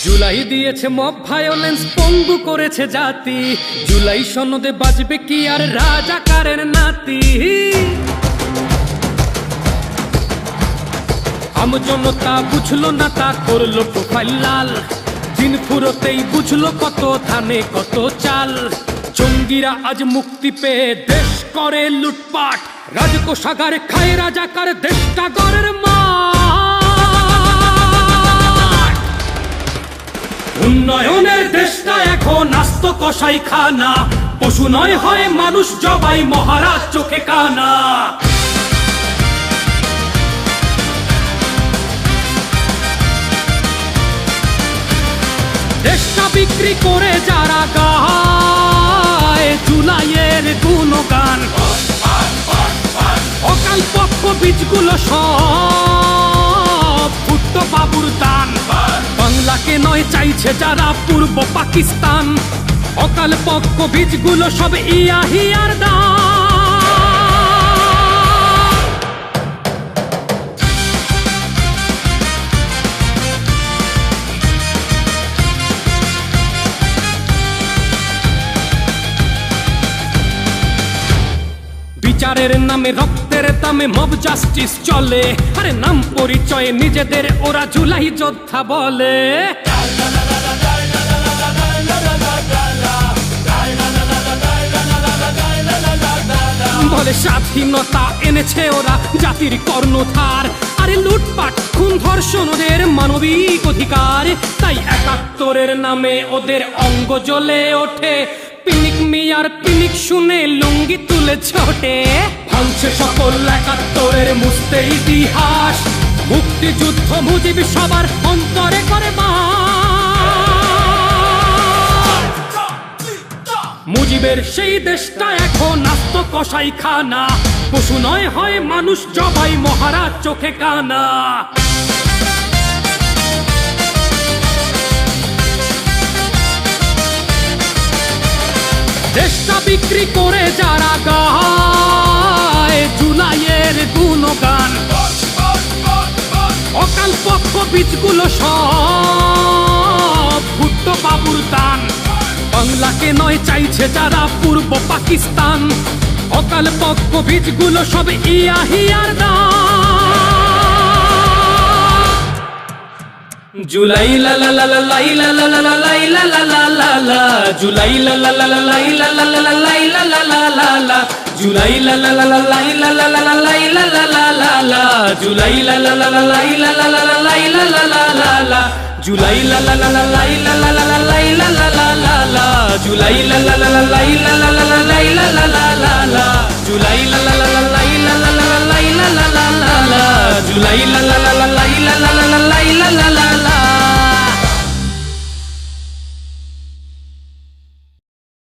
জুলাই দিয়েছে mob violence, পঙ্গু করেছে জাতি। জুলাই সনদে বাজবে কি আর রাজাকারের নাতি। আম জনতা বুঝলো না, তা করলো প্রোফাইল লাল। দিন ফুরোতেই বুঝলো কত ধানে কত চাল। জঙ্গিরা আজ মুক্তি পেয়ে দেশ করে লুটপাট। রাজকোষাগার খায় রাজাকার, দেশটা গড়ের মাঠ। উন্নয়নের দেশটা এখন আস্ত কসাই খানা। পশু নয় হয় মানুষ জবাই, মহারাজ চোখে কানা। দেশটা বিক্রি করে যারা গায় জুলাইয়ের গুণগান, অকাল পক্ষ বীজগুলো সব ভুট্ট বাবুর দান। বাংলাকে নয় চাইছে যারা পূর্ব পাকিস্তান, অকাল পক্ষ বীজগুলো সব ইয়াহিয়ার দান। বিচারের নামে রক্তের দামে মব জাস্টিস চলে। আরে নাম পরিচয়ে নিজেদের ওরা জুলাই যোদ্ধা বলে। বলে স্বাধীনতা এনেছে ওরা জাতির কর্ণধার। আরে লুটপাট খুন ধর্ষণ ওদের মানবিক অধিকার। তাই ৭১-এর নামে ওদের অঙ্গ জ্বলে ওঠে। পিনিক মিয়ার পিনিক শুনে লুঙ্গি তুলে ছোটে। ভাঙছে সকল ৭১-এর মুছতে ইতিহাস। মুক্তিযুদ্ধ মুজিব সবার অন্তরে করে বাস। মুজিবের সেই দেশটা এখন আস্ত কসাই খানা। পশু নয় হয় মানুষ জবাই, মহারাজ চোখে কানা। দেশটা বিক্রি করে যারা গায় জুলাইয়ের গুণগান, অকাল পক্ষ বীজগুলো সব ভুট্ট বাবুর দান। বাংলাকে নয় চাইছে যারা পূর্ব পাকিস্তান, অকাল পক্ষ বীজগুলো সব ইয়াহিয়ার দান। জুলাই লা লা লা লা লাই লা লা লা লাই লা লা লা লা লা। জুলাই লা লা লা লা লাই লা লা লা লাই লা লা লা লা লা। জুলাই লা লা লা লা লাই লা লা লা লাই লা লা লা লা লা। জুলাই লা লা লা লা লাই লা লা লা লাই লা লা লা লা লা। জুলাই লা লা লা লা লাই লা লা লা লাই লা লা লা লা। জুলাই লা লা লা লাই লা লা লা লাই লা লা লা।